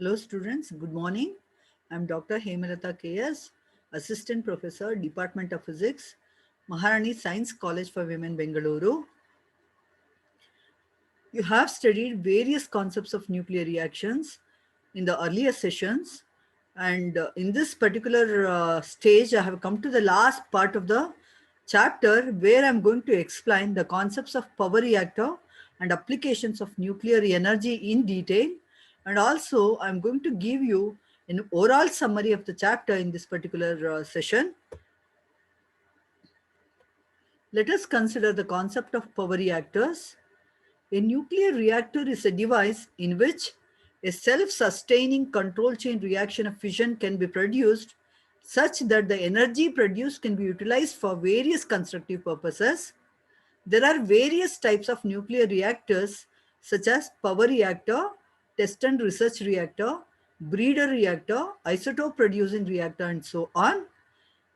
Hello students, good morning. I'm Dr. Hemalata KS, Assistant Professor, Department of Physics, Maharani Science College for Women, Bengaluru. You have studied various concepts of nuclear reactions in the earlier sessions, and in this particular stage, I have come to the last part of the chapter where I'm going to explain the concepts of power reactor and applications of nuclear energy in detail. And also, I'm going to give you an overall summary of the chapter in this particular session. Let us consider the concept of power reactors. A nuclear reactor is a device in which a self-sustaining control chain reaction of fission can be produced such that the energy produced can be utilized for various constructive purposes. There are various types of nuclear reactors such as power reactor, test and research reactor, breeder reactor, isotope producing reactor, and so on.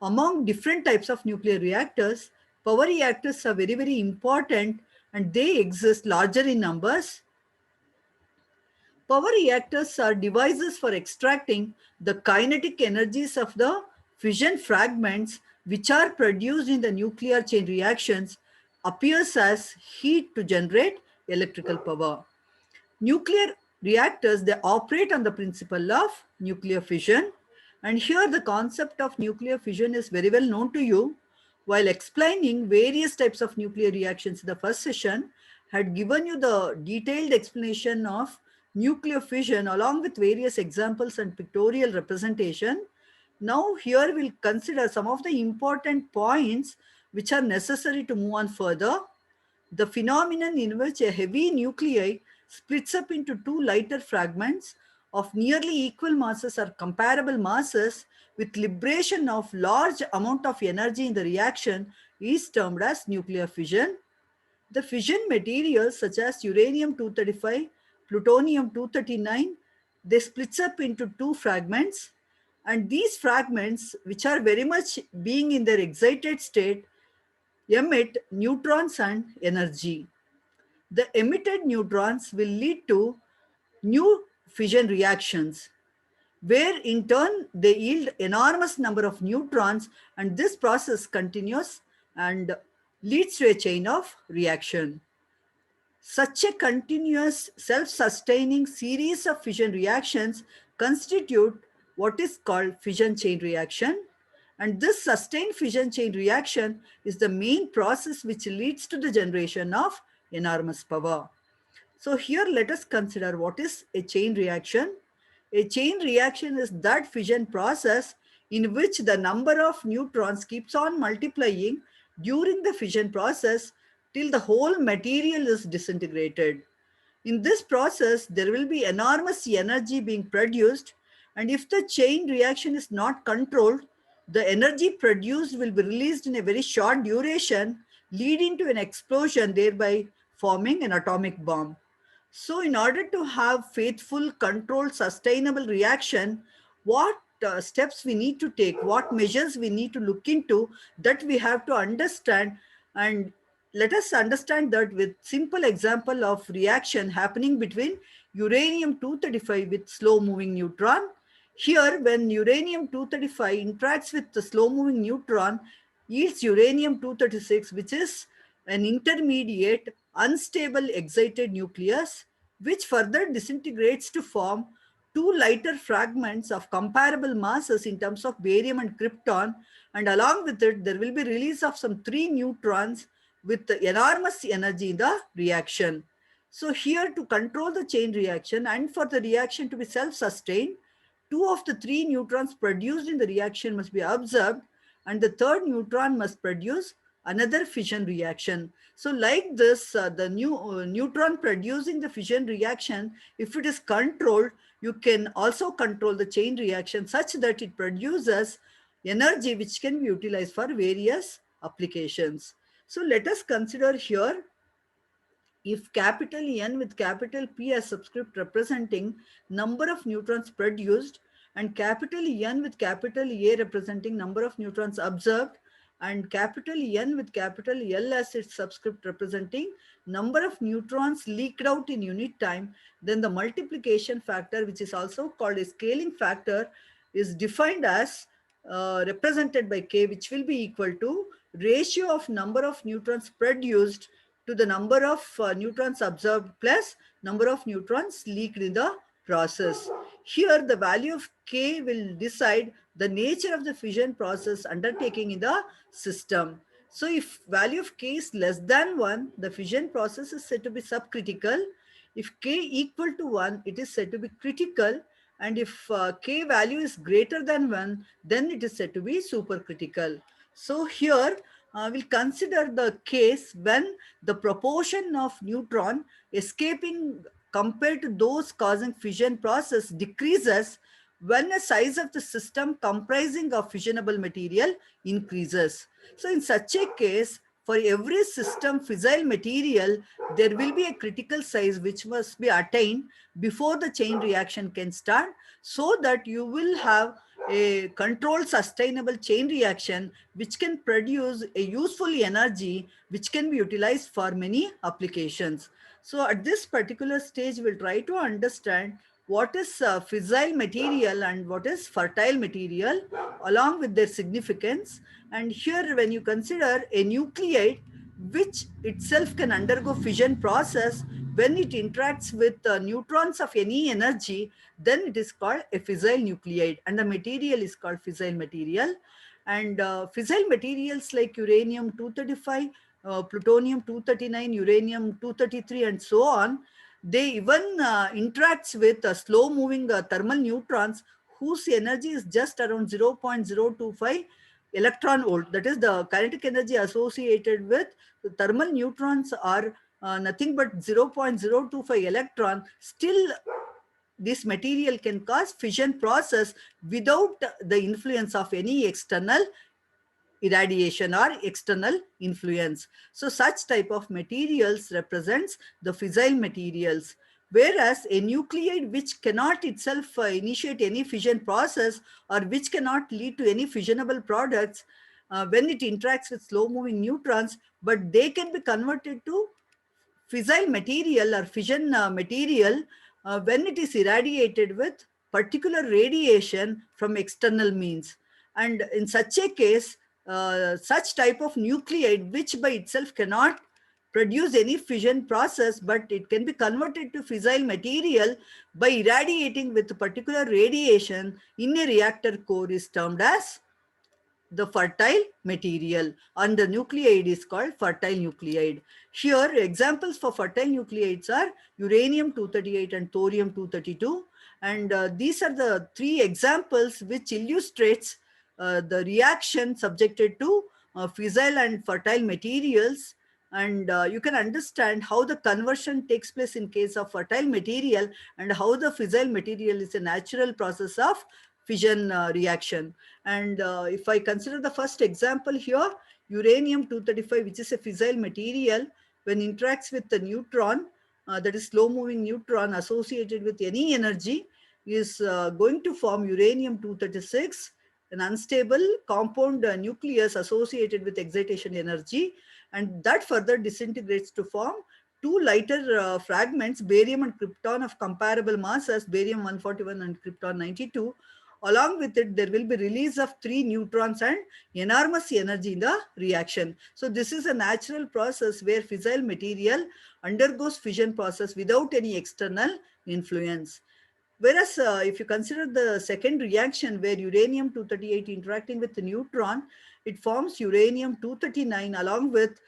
Among different types of nuclear reactors, power reactors are very important and they exist larger in numbers. Power reactors are devices for extracting the kinetic energies of the fission fragments which are produced in the nuclear chain reactions appears as heat to generate electrical power. Nuclear reactors, they operate on the principle of nuclear fission. And here the concept of nuclear fission is very well known to you. While explaining various types of nuclear reactions in the first session, had given you the detailed explanation of nuclear fission along with various examples and pictorial representation. Now here we'll consider some of the important points which are necessary to move on further. The phenomenon in which a heavy nuclei splits up into two lighter fragments of nearly equal masses or comparable masses with liberation of large amount of energy in the reaction is termed as nuclear fission. The fission materials such as uranium-235, plutonium-239, they splits up into two fragments, and these fragments, which are very much being in their excited state, emit neutrons and energy. The emitted neutrons will lead to new fission reactions, where in turn they yield enormous number of neutrons, and this process continues and leads to a chain of reaction. Such a continuous self-sustaining series of fission reactions constitute what is called fission chain reaction. And this sustained fission chain reaction is the main process which leads to the generation of enormous power. So here let us consider what is a chain reaction. A chain reaction is that fission process in which the number of neutrons keeps on multiplying during the fission process till the whole material is disintegrated. In this process, there will be enormous energy being produced, and if the chain reaction is not controlled, the energy produced will be released in a very short duration, leading to an explosion, thereby forming an atomic bomb. So, in order to have faithful, controlled, sustainable reaction, what steps we need to take, what measures we need to look into, that we have to understand. And let us understand that with simple example of reaction happening between uranium-235 with slow-moving neutron. Here, when uranium-235 interacts with the slow-moving neutron, yields uranium-236, which is an intermediate unstable excited nucleus, which further disintegrates to form two lighter fragments of comparable masses in terms of barium and krypton, and along with it there will be release of some three neutrons with enormous energy in the reaction. So here, to control the chain reaction and for the reaction to be self-sustained, two of the three neutrons produced in the reaction must be observed, and the third neutron must produce another fission reaction. So like this, the neutron producing the fission reaction, if it is controlled, you can also control the chain reaction such that it produces energy which can be utilized for various applications. So let us consider here, if capital N with capital P as subscript representing number of neutrons produced and capital N with capital A representing number of neutrons observed, and capital N with capital L as its subscript representing number of neutrons leaked out in unit time. Then the multiplication factor, which is also called a scaling factor, is defined as represented by K, which will be equal to ratio of number of neutrons produced to the number of neutrons absorbed plus number of neutrons leaked in the process. Here, the value of K will decide the nature of the fission process undertaking in the system. So, if value of K is less than 1, the fission process is said to be subcritical. If K equal to 1, it is said to be critical. And if K value is greater than 1, then it is said to be supercritical. So, here we'll consider the case when the proportion of neutron escaping compared to those causing fission process decreases when the size of the system comprising of fissionable material increases. So in such a case, for every system fissile material, there will be a critical size which must be attained before the chain reaction can start, so that you will have a controlled sustainable chain reaction which can produce a useful energy which can be utilized for many applications. So at this particular stage, we'll try to understand what is fissile material and what is fertile material along with their significance. And here when you consider a nuclide which itself can undergo fission process, when it interacts with neutrons of any energy, then it is called a fissile nuclide and the material is called fissile material. And fissile materials like uranium 235, plutonium 239, uranium 233 and so on, they even interacts with slow moving thermal neutrons whose energy is just around 0.025 electron volt. That is the kinetic energy associated with the thermal neutrons are nothing but 0.025 electron. Still, this material can cause fission process without the influence of any external irradiation or external influence. So such type of materials represents the fissile materials. Whereas a nuclide which cannot itself initiate any fission process or which cannot lead to any fissionable products when it interacts with slow moving neutrons, but they can be converted to fissile material or fission material when it is irradiated with particular radiation from external means. And in such a case, such type of nuclide which by itself cannot produce any fission process, but it can be converted to fissile material by irradiating with particular radiation in a reactor core is termed as the fertile material, and the nuclide is called fertile nuclide. Here examples for fertile nuclides are uranium 238 and thorium 232, and these are the three examples which illustrates the reaction subjected to fissile and fertile materials. And you can understand how the conversion takes place in case of fertile material and how the fissile material is a natural process of fission reaction. And if I consider the first example here, uranium 235, which is a fissile material, when interacts with the neutron, that is slow moving neutron associated with any energy, is going to form uranium 236, an unstable compound nucleus associated with excitation energy, and that further disintegrates to form two lighter fragments, barium and krypton of comparable masses, barium 141 and krypton 92. Along with it, there will be release of 3 neutrons and enormous energy in the reaction. So this is a natural process where fissile material undergoes fission process without any external influence. Whereas if you consider the second reaction where uranium 238 interacting with the neutron, it forms uranium 239 along with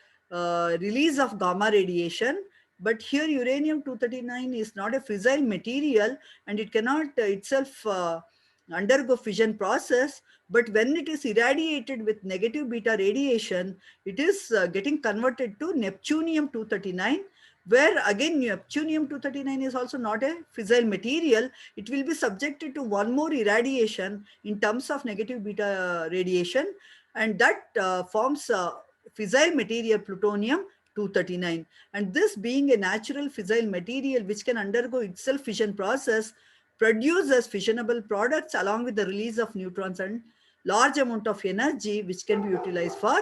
release of gamma radiation. But here uranium 239 is not a fissile material and it cannot itself undergo fission process. But when it is irradiated with negative beta radiation, it is getting converted to neptunium 239, where again neptunium 239 is also not a fissile material. It will be subjected to one more irradiation in terms of negative beta radiation, and that forms fissile material plutonium 239. And this being a natural fissile material which can undergo itself fission process, produces fissionable products along with the release of neutrons and large amount of energy which can be utilized for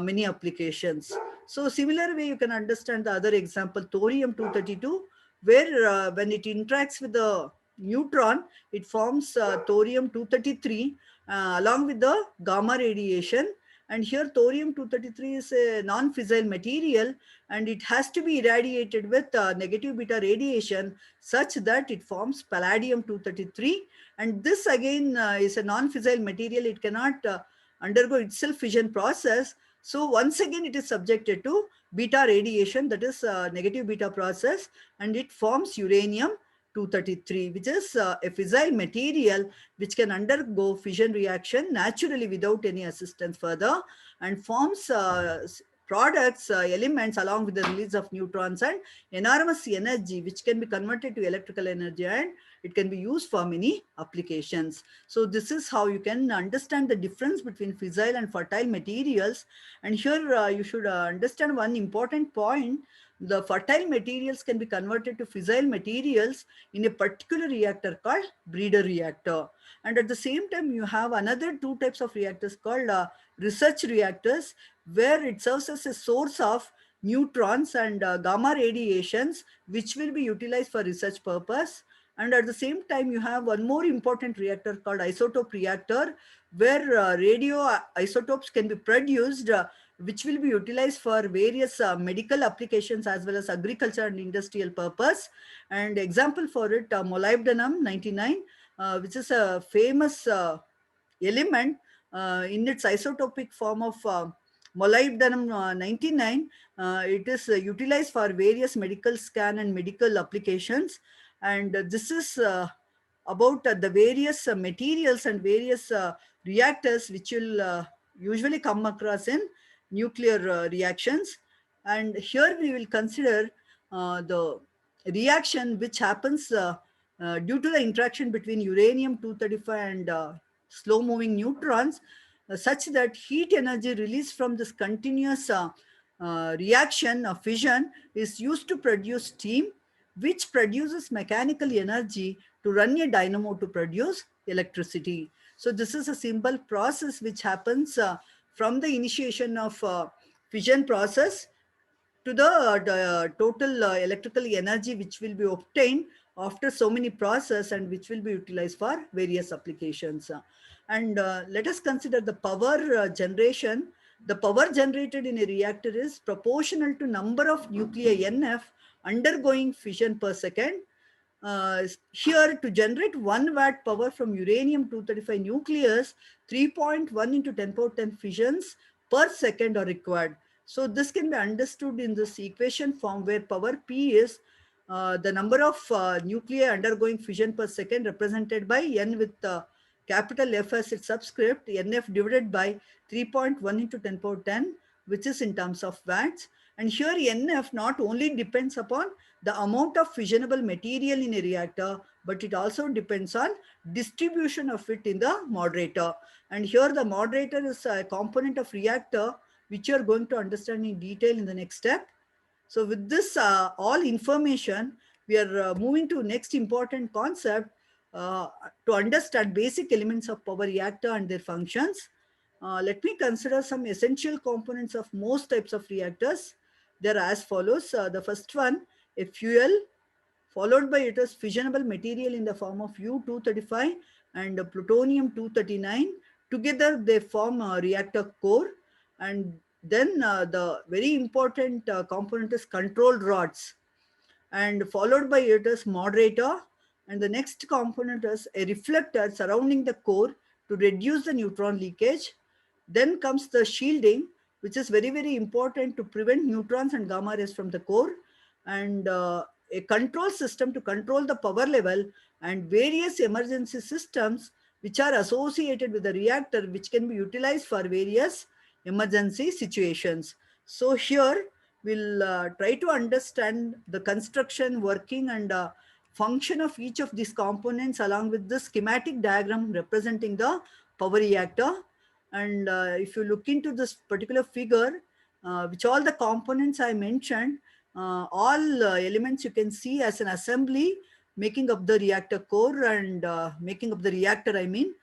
many applications. So similar way you can understand the other example, thorium-232, where when it interacts with the neutron, it forms thorium-233 along with the gamma radiation. And here thorium-233 is a non-fissile material, and it has to be irradiated with negative beta radiation such that it forms palladium-233. And this again is a non-fissile material. It cannot undergo itself fission process. So once again, it is subjected to beta radiation, that is negative beta process, and it forms uranium-233, which is a fissile material which can undergo fission reaction naturally without any assistance further, and forms products, elements along with the release of neutrons and enormous energy which can be converted to electrical energy, and it can be used for many applications. So this is how you can understand the difference between fissile and fertile materials. And here you should understand one important point. The fertile materials can be converted to fissile materials in a particular reactor called breeder reactor. And at the same time, you have another two types of reactors called research reactors, where it serves as a source of neutrons and gamma radiations, which will be utilized for research purpose. And at the same time, you have one more important reactor called isotope reactor, where radio isotopes can be produced, which will be utilized for various medical applications as well as agriculture and industrial purpose. And example for it, molybdenum 99, which is a famous element in its isotopic form of molybdenum 99. It is utilized for various medical scan and medical applications. And this is about the various materials and various reactors which will usually come across in nuclear reactions. And here we will consider the reaction which happens due to the interaction between uranium-235 and slow moving neutrons, such that heat energy released from this continuous reaction of fission is used to produce steam, which produces mechanical energy to run a dynamo to produce electricity. So this is a simple process which happens from the initiation of fission process to the total electrical energy which will be obtained after so many process, and which will be utilized for various applications. And let us consider the power generation. The power generated in a reactor is proportional to number of nuclei NF undergoing fission per second. Here, to generate 1 watt power from uranium-235 nucleus, 3.1 into 10 power 10 fissions per second are required. So this can be understood in this equation form, where power P is the number of nuclei undergoing fission per second, represented by N with capital F as its subscript, NF divided by 3.1 into 10 power 10, which is in terms of watts. And here NF not only depends upon the amount of fissionable material in a reactor, but it also depends on distribution of it in the moderator. And here the moderator is a component of reactor, which you are going to understand in detail in the next step. So with this all information, we are moving to next important concept to understand basic elements of power reactor and their functions. Let me consider some essential components of most types of reactors. They are as follows. The first one, a fuel, followed by it is fissionable material in the form of U-235 and plutonium-239. Together they form a reactor core. And then the very important component is control rods, and followed by it is moderator, and the next component is a reflector surrounding the core to reduce the neutron leakage. Then comes the shielding, which is very, very important to prevent neutrons and gamma rays from the core, and a control system to control the power level, and various emergency systems which are associated with the reactor, which can be utilized for various emergency situations. So here we'll try to understand the construction, working, and function of each of these components along with the schematic diagram representing the power reactor. And if you look into this particular figure, which all the components I mentioned, all elements you can see as an assembly making up the reactor core and making up the reactor, I mean.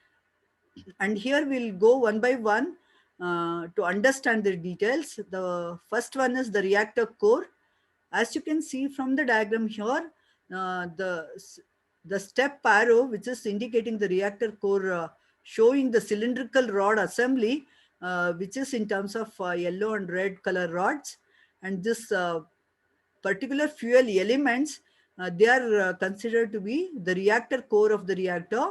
And here we'll go one by one to understand the details. The first one is the reactor core. As you can see from the diagram here, uh, the, the step arrow, which is indicating the reactor core, showing the cylindrical rod assembly, which is in terms of yellow and red color rods. And this particular fuel elements, they are considered to be the reactor core of the reactor.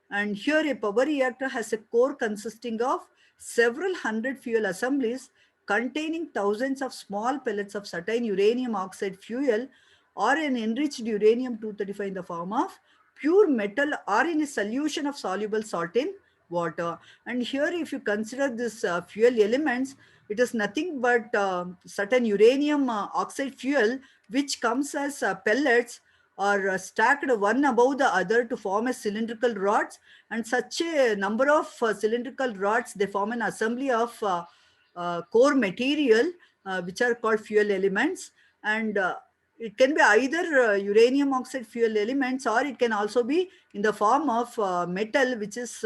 And here a power reactor has a core consisting of several hundred fuel assemblies containing thousands of small pellets of certain uranium oxide fuel or an enriched uranium-235 in the form of pure metal or in a solution of soluble salt in water. And here if you consider this fuel elements, it is nothing but certain uranium oxide fuel which comes as pellets or stacked one above the other to form a cylindrical rods, and such a number of cylindrical rods, they form an assembly of core material which are called fuel elements. And it can be either uranium oxide fuel elements, or it can also be in the form of metal which is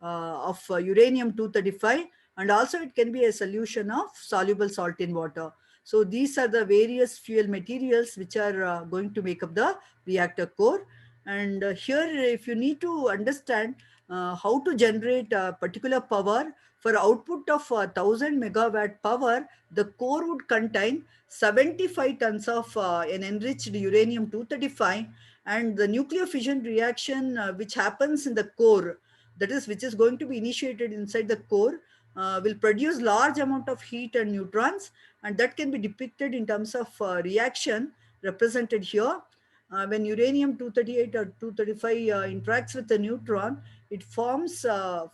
of uranium 235, and also it can be a solution of soluble salt in water. So these are the various fuel materials which are going to make up the reactor core. And here if you need to understand how to generate particular power, for output of 1000 megawatt power, the core would contain 75 tons of an enriched uranium 235, and the nuclear fission reaction which happens in the core, that is which is going to be initiated inside the core, will produce large amount of heat and neutrons, and that can be depicted in terms of reaction represented here. When uranium 238 or 235 interacts with the neutron, it forms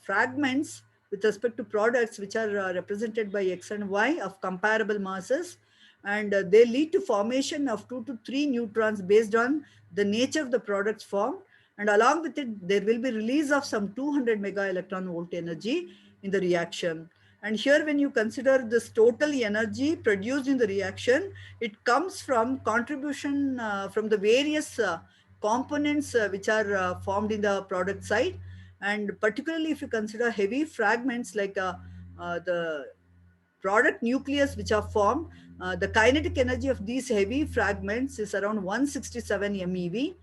fragments with respect to products which are represented by X and Y of comparable masses, and they lead to formation of 2 to 3 neutrons based on the nature of the products formed. And along with it, there will be release of some 200 mega electron volt energy in the reaction. And here when you consider this total energy produced in the reaction, it comes from contribution from the various components which are formed in the product side. And particularly if you consider heavy fragments like the product nucleus which are formed, the kinetic energy of these heavy fragments is around 167 MeV,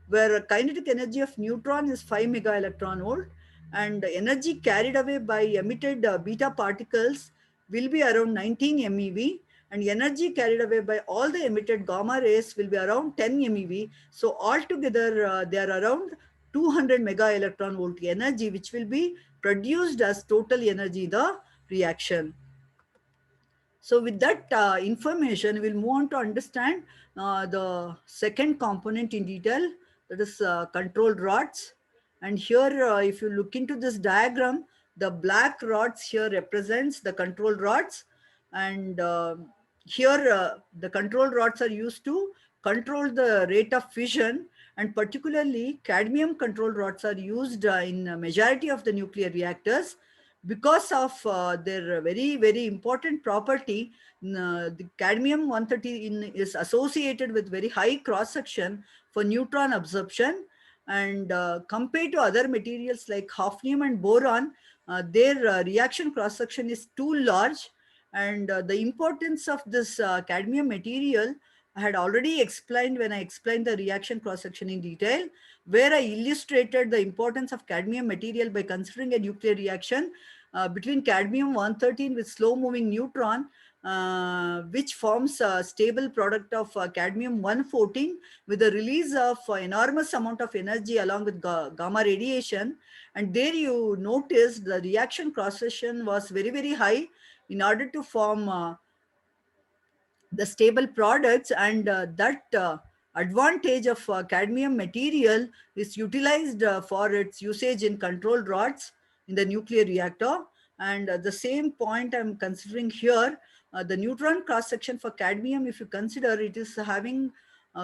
where kinetic energy of neutron is 5 mega electron volt, and energy carried away by emitted beta particles will be around 19 MeV, and energy carried away by all the emitted gamma rays will be around 10 MeV. So altogether they are around 200 mega electron volt energy, which will be produced as total energy in the reaction. So with that information, we'll move on to understand the second component in detail, that is control rods. And here, if you look into this diagram, the black rods here represents the control rods. And here, the control rods are used to control the rate of fission, and particularly cadmium control rods are used in a majority of the nuclear reactors because of their very, very important property. The cadmium 130 is associated with very high cross section for neutron absorption, and compared to other materials like hafnium and boron, their reaction cross section is too large. And the importance of this cadmium material I had already explained when I explained the reaction cross section in detail, where I illustrated the importance of cadmium material by considering a nuclear reaction between cadmium 113 with slow moving neutron, which forms a stable product of cadmium 114 with the release of enormous amount of energy along with gamma radiation. And there you notice the reaction cross section was very, very high in order to form the stable products. And that advantage of cadmium material is utilized for its usage in control rods in the nuclear reactor. And the same point I'm considering here, the neutron cross section for cadmium, if you consider, it is having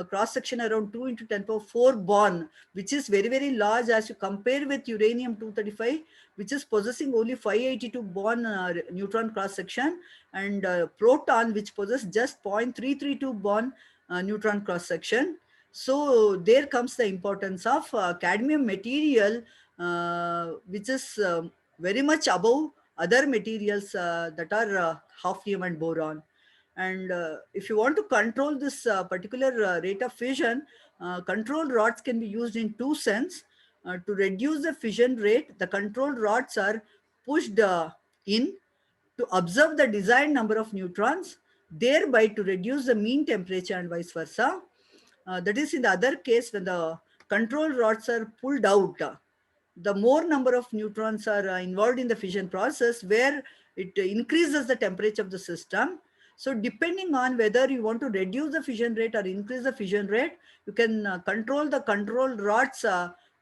cross section around 2 into 10 power 4 Born, which is very, very large as you compare with uranium 235, which is possessing only 582 Born neutron cross section, and proton, which possess just 0.332 Born neutron cross section. So there comes the importance of cadmium material which is very much above other materials that are hafnium and boron. And if you want to control this particular rate of fission, control rods can be used in two sense. To reduce the fission rate, the control rods are pushed in to observe the desired number of neutrons, thereby to reduce the mean temperature and vice versa. That is in the other case, when the control rods are pulled out, the more number of neutrons are involved in the fission process, where it increases the temperature of the system. So depending on whether you want to reduce the fission rate or increase the fission rate, you can control the control rod's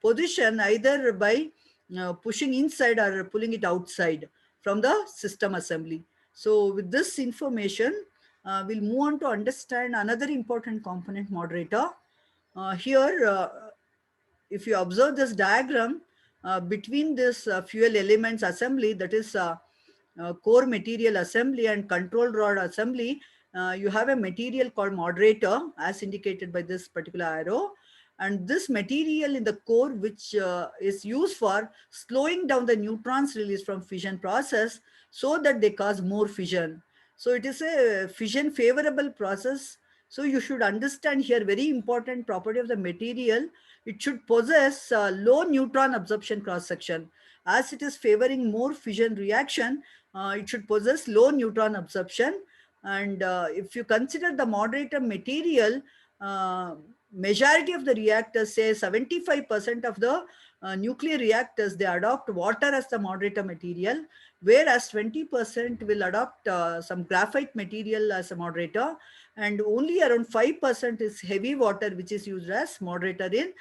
position either by pushing inside or pulling it outside from the system assembly. So with this information, we'll move on to understand another important component, moderator. Here, if you observe this diagram, between this fuel elements assembly, that is core material assembly and control rod assembly, you have a material called moderator as indicated by this particular arrow. And this material in the core, which is used for slowing down the neutrons released from fission process so that they cause more fission. So it is a fission favorable process. So you should understand here very important property of the material. It should possess low neutron absorption cross section. As it is favoring more fission reaction, it should possess low neutron absorption. And if you consider the moderator material, majority of the reactors, say 75% of the nuclear reactors, they adopt water as the moderator material, whereas 20% will adopt some graphite material as a moderator, and only around 5% is heavy water, which is used as moderator in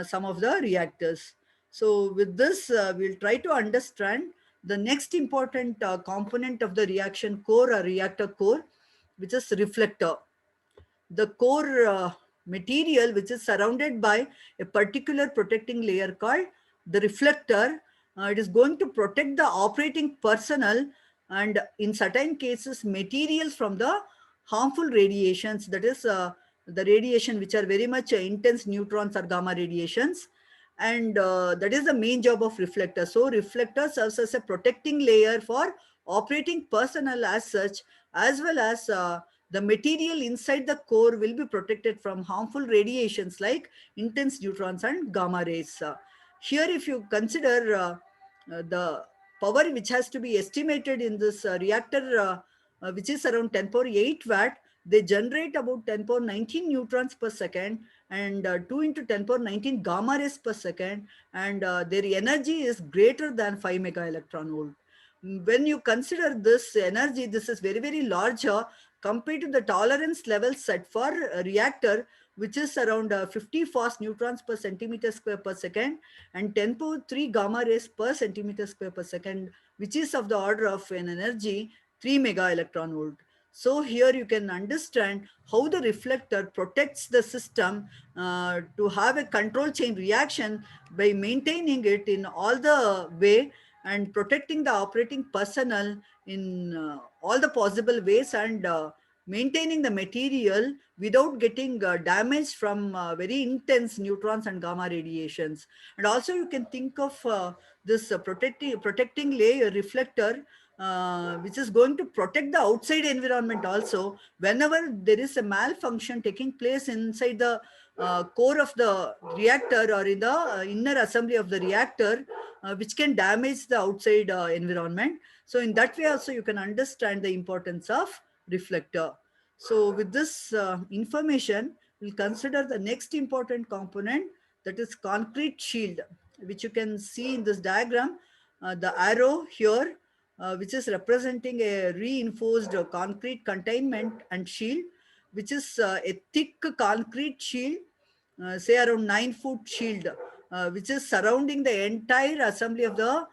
some of the reactors. So with this, we'll try to understand the next important component of the reaction core or reactor core, which is reflector. The core material, which is surrounded by a particular protecting layer called the reflector, it is going to protect the operating personnel and in certain cases materials from the harmful radiations, that is the radiation which are very much intense neutrons or gamma radiations. And that is the main job of reflector. So reflector serves as a protecting layer for operating personnel as such, as well as the material inside the core will be protected from harmful radiations like intense neutrons and gamma rays. Here, if you consider the power which has to be estimated in this reactor, which is around 10 power 8 watt, they generate about 10 power 19 neutrons per second and 2 into 10 power 19 gamma rays per second, and their energy is greater than 5 mega electron volt. When you consider this energy, this is very, very larger compared to the tolerance level set for a reactor, which is around 50 fast neutrons per centimeter square per second and 10 power 3 gamma rays per centimeter square per second, which is of the order of an energy 3 mega electron volt. So here you can understand how the reflector protects the system to have a control chain reaction by maintaining it in all the way and protecting the operating personnel in all the possible ways, and maintaining the material without getting damaged from very intense neutrons and gamma radiations. And also you can think of this protecting layer reflector, which is going to protect the outside environment also. Whenever there is a malfunction taking place inside the core of the reactor or in the inner assembly of the reactor, which can damage the outside environment. So in that way also you can understand the importance of reflector. So with this information, we'll consider the next important component, that is concrete shield, which you can see in this diagram. The arrow here, which is representing a reinforced concrete containment and shield, which is a thick concrete shield, say around 9-foot shield, which is surrounding the entire assembly of the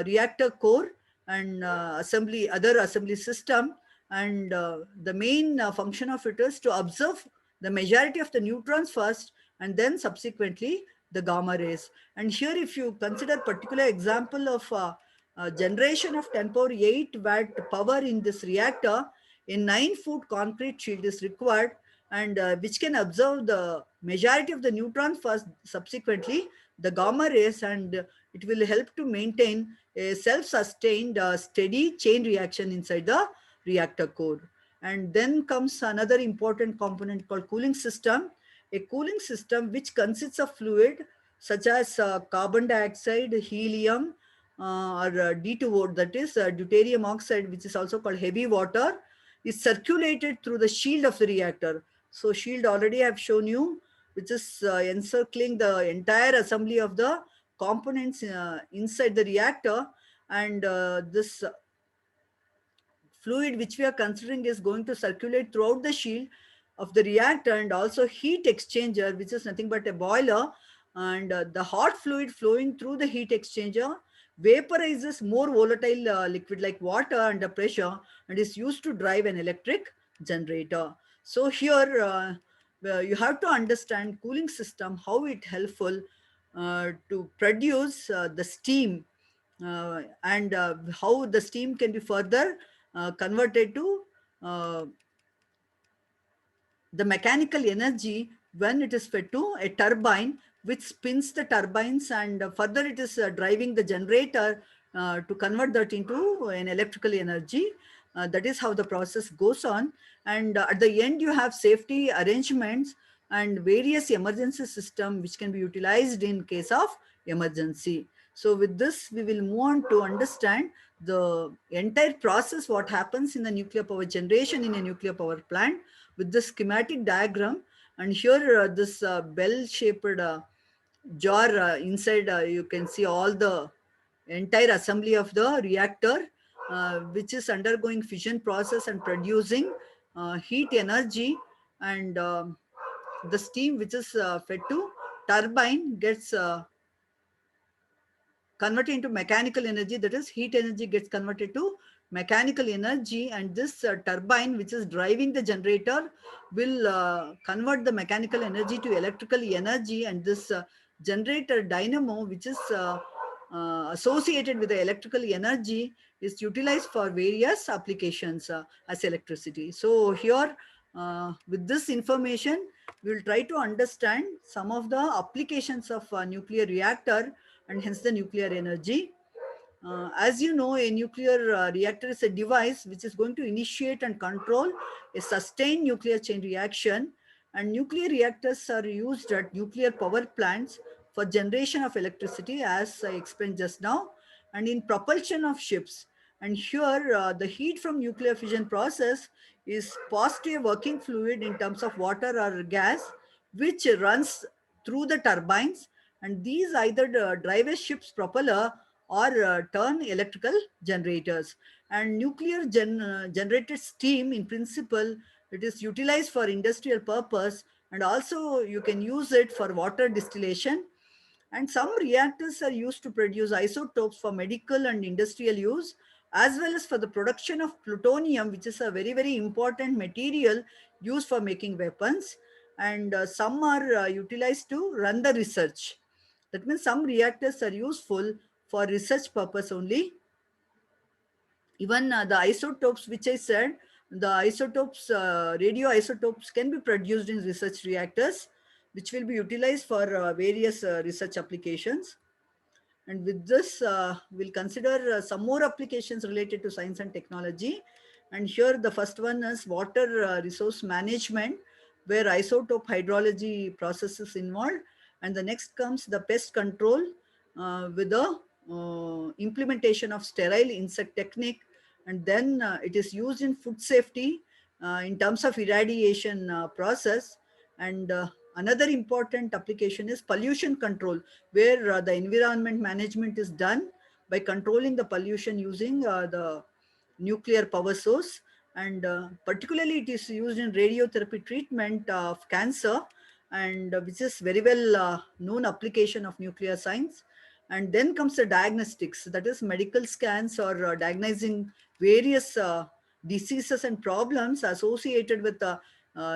reactor core and other assembly system. And the main function of it is to observe the majority of the neutrons first and then subsequently the gamma rays. And here, if you consider particular example of generation of 10 power 8 watt power in this reactor, a 9-foot concrete shield is required, and which can observe the majority of the neutrons first, subsequently the gamma rays, and it will help to maintain a self-sustained steady chain reaction inside the reactor core. And then comes another important component called cooling system. A cooling system which consists of fluid such as carbon dioxide, helium, or D2O, that is deuterium oxide, which is also called heavy water, is circulated through the shield of the reactor. So shield already I have shown you, which is encircling the entire assembly of the components inside the reactor. And this fluid which we are considering is going to circulate throughout the shield of the reactor, and also heat exchanger, which is nothing but a boiler. And the hot fluid flowing through the heat exchanger vaporizes more volatile liquid like water under pressure, and is used to drive an electric generator. So here you have to understand cooling system, how it helpful to produce the steam, and how the steam can be further converted to uh, the mechanical energy when it is fed to a turbine which spins the turbines, and further it is driving the generator to convert that into an electrical energy. That is how the process goes on. And at the end you have safety arrangements and various emergency system which can be utilized in case of emergency. So with this we will move on to understand the entire process, what happens in the nuclear power generation in a nuclear power plant, with this schematic diagram. And here this bell-shaped jar, inside you can see all the entire assembly of the reactor, which is undergoing fission process and producing heat energy. And the steam which is fed to turbine gets converted into mechanical energy, that is heat energy gets converted to mechanical energy. And this turbine which is driving the generator will convert the mechanical energy to electrical energy. And this generator dynamo which is associated with the electrical energy is utilized for various applications as electricity. So here with this information we will try to understand some of the applications of nuclear reactor and hence the nuclear energy. As you know, a nuclear reactor is a device which is going to initiate and control a sustained nuclear chain reaction. And nuclear reactors are used at nuclear power plants for generation of electricity, as I explained just now, and in propulsion of ships. And here, the heat from nuclear fission process is passed to a working fluid in terms of water or gas, which runs through the turbines, and these either drive a ship's propeller or turn electrical generators. And nuclear generated steam, in principle, it is utilized for industrial purpose, and also you can use it for water distillation. And some reactors are used to produce isotopes for medical and industrial use, as well as for the production of plutonium, which is a very, very important material used for making weapons. And some are utilized to run the research. That means some reactors are useful for research purpose only. Even the isotopes which I said, the isotopes, radioisotopes can be produced in research reactors, which will be utilized for various research applications. And with this, we'll consider some more applications related to science and technology. And here the first one is water resource management, where isotope hydrology process is involved. And the next comes the pest control with the implementation of sterile insect technique. And then it is used in food safety in terms of irradiation process. And another important application is pollution control, where the environment management is done by controlling the pollution using the nuclear power source. And particularly it is used in radiotherapy treatment of cancer, and which is very well known application of nuclear science. And then comes the diagnostics, that is medical scans or diagnosing various diseases and problems associated with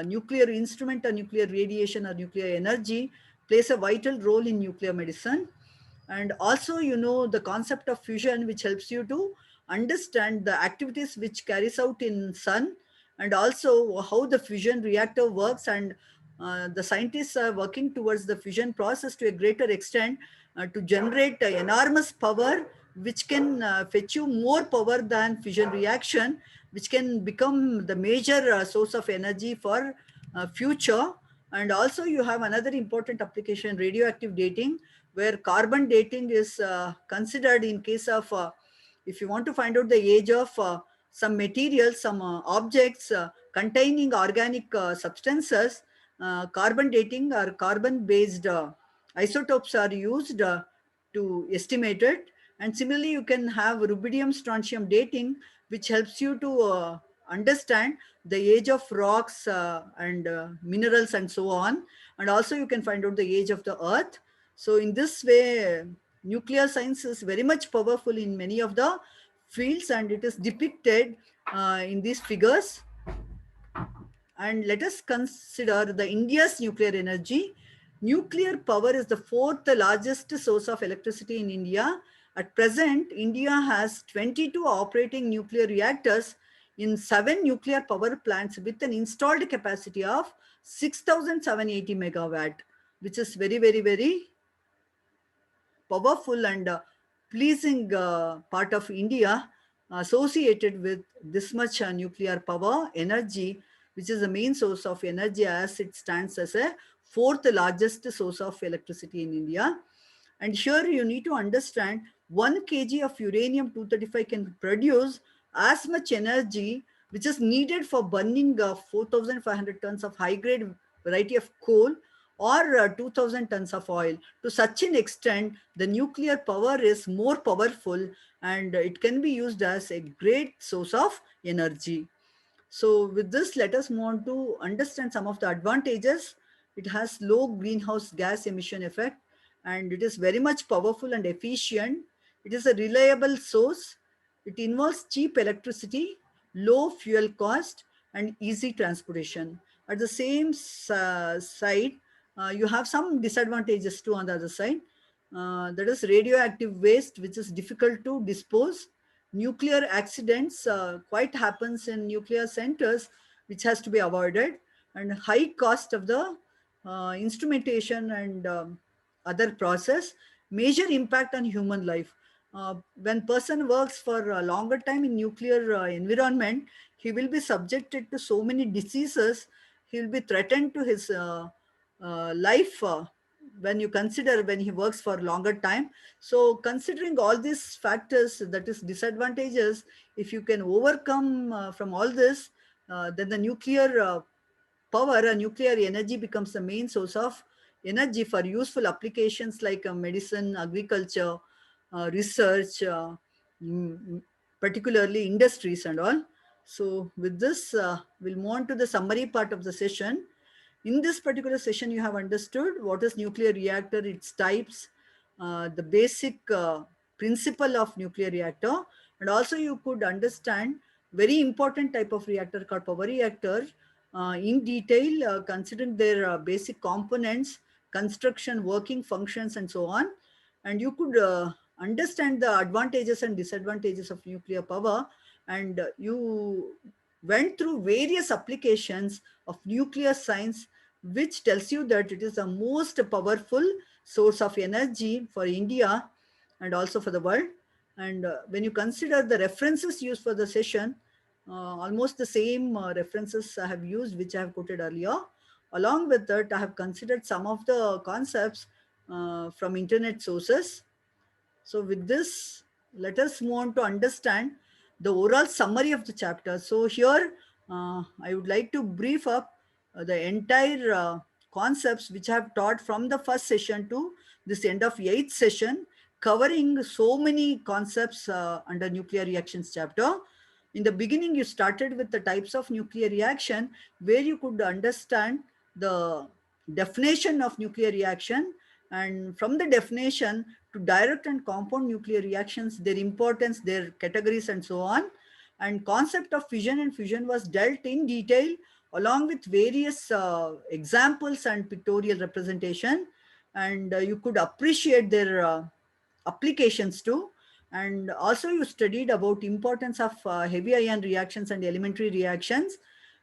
nuclear instrument or nuclear radiation or nuclear energy plays a vital role in nuclear medicine. And also, you know, the concept of fusion, which helps you to understand the activities which carries out in sun, and also how the fusion reactor works, and The scientists are working towards the fission process to a greater extent to generate enormous power, which can fetch you more power than fission reaction, which can become the major source of energy for future. And also you have another important application, radioactive dating, where carbon dating is considered in case of if you want to find out the age of some materials, some objects containing organic substances, carbon dating or carbon based isotopes are used to estimate it. And similarly, you can have rubidium strontium dating, which helps you to understand the age of rocks and minerals and so on. And also you can find out the age of the earth. So in this way, nuclear science is very much powerful in many of the fields, and it is depicted in these figures. And let us consider the India's nuclear energy. Nuclear power is the fourth largest source of electricity in India. At present, India has 22 operating nuclear reactors in 7 nuclear power plants with an installed capacity of 6,780 megawatt, which is very, very, very powerful and pleasing part of India associated with this much nuclear power energy, which is the main source of energy as it stands as a fourth largest source of electricity in India. And here you need to understand 1 kg of uranium-235 can produce as much energy which is needed for burning 4,500 tons of high-grade variety of coal or 2,000 tons of oil. To such an extent, the nuclear power is more powerful and it can be used as a great source of energy. So with this, let us move on to understand some of the advantages. It has low greenhouse gas emission effect, and it is very much powerful and efficient. It is a reliable source. It involves cheap electricity, low fuel cost, and easy transportation. At the same side, you have some disadvantages too on the other side. That is radioactive waste, which is difficult to dispose. Nuclear accidents quite happens in nuclear centers, which has to be avoided. And high cost of the instrumentation and other process, major impact on human life. When person works for a longer time in nuclear environment, he will be subjected to so many diseases. He will be threatened to his life when you consider when he works for longer time. So considering all these factors, that is disadvantages, if you can overcome from all this, then the nuclear power and nuclear energy becomes the main source of energy for useful applications like medicine, agriculture, research, particularly industries and all. So with this, we'll move on to the summary part of the session. In this particular session, you have understood what is nuclear reactor, its types, the basic principle of nuclear reactor, and also you could understand very important type of reactor called power reactor in detail, considering their basic components, construction, working functions, and so on. And you could understand the advantages and disadvantages of nuclear power, and you went through various applications of nuclear science, which tells you that it is the most powerful source of energy for India and also for the world. And when you consider the references used for the session, almost the same references I have used, which I have quoted earlier. Along with that, I have considered some of the concepts from internet sources. So with this, let us move on to understand the overall summary of the chapter. So here, I would like to brief up the entire concepts which I have taught from the first session to this end of 8th session, covering so many concepts under nuclear reactions chapter. In the beginning, you started with the types of nuclear reaction, where you could understand the definition of nuclear reaction, and from the definition to direct and compound nuclear reactions, their importance, their categories, and so on. And concept of fission and fusion was dealt in detail along with various examples and pictorial representation. And you could appreciate their applications too. And also you studied about importance of heavy ion reactions and elementary reactions.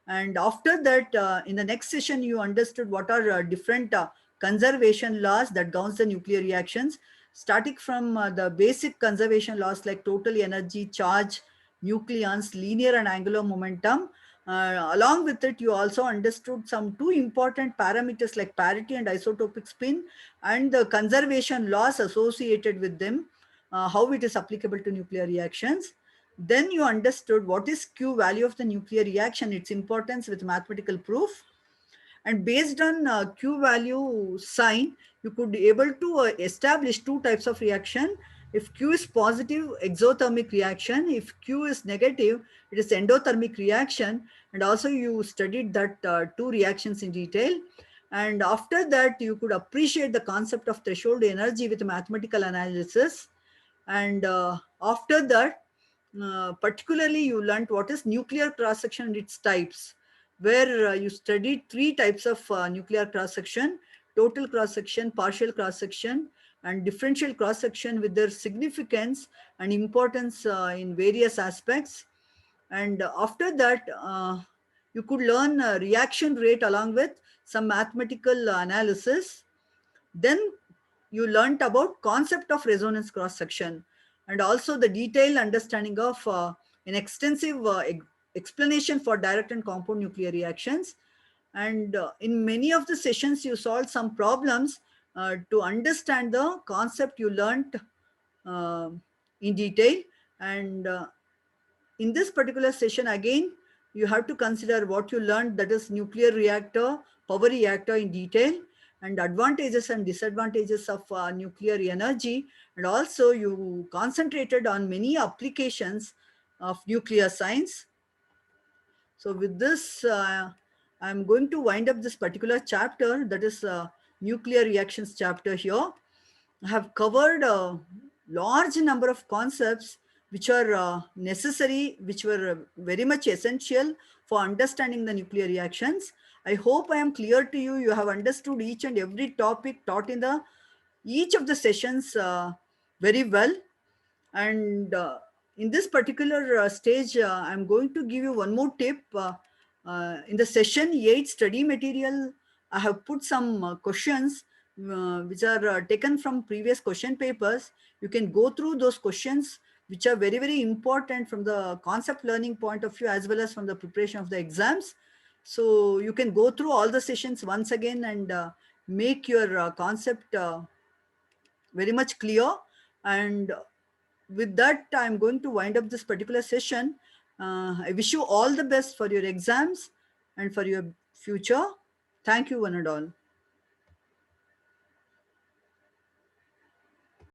And after that, in the next session, you understood what are different conservation laws that governs the nuclear reactions, starting from the basic conservation laws like total energy, charge, nucleons, linear and angular momentum. Along with it, you also understood some two important parameters like parity and isotopic spin, and the conservation laws associated with them, how it is applicable to nuclear reactions. Then you understood what is Q value of the nuclear reaction, its importance with mathematical proof. And based on Q value sign, you could be able to establish two types of reaction. If Q is positive, exothermic reaction. If Q is negative, it is endothermic reaction. And also you studied that two reactions in detail. And after that, you could appreciate the concept of threshold energy with mathematical analysis. And after that, particularly you learned what is nuclear cross section and its types, where you studied three types of nuclear cross section: total cross section, partial cross section, and differential cross section, with their significance and importance in various aspects. And after that, you could learn reaction rate along with some mathematical analysis. Then you learnt about concept of resonance cross section, and also the detailed understanding of an extensive explanation for direct and compound nuclear reactions. And in many of the sessions you solved some problems to understand the concept you learnt uh, in detail. And in this particular session, again, you have to consider what you learned, that is nuclear reactor, power reactor in detail, and advantages and disadvantages of nuclear energy. And also you concentrated on many applications of nuclear science. So with this, I'm going to wind up this particular chapter, that is nuclear reactions chapter here. I have covered a large number of concepts which are necessary, which were very much essential for understanding the nuclear reactions. I hope I am clear to you. You have understood each and every topic taught in the each of the sessions very well. And in this particular stage, I'm going to give you one more tip. In the session 8 study material, I have put some questions which are taken from previous question papers. You can go through those questions, which are very, very important from the concept learning point of view as well as from the preparation of the exams. So you can go through all the sessions once again and make your concept very much clear. And with that, I'm going to wind up this particular session. I wish you all the best for your exams and for your future. Thank you, one and all.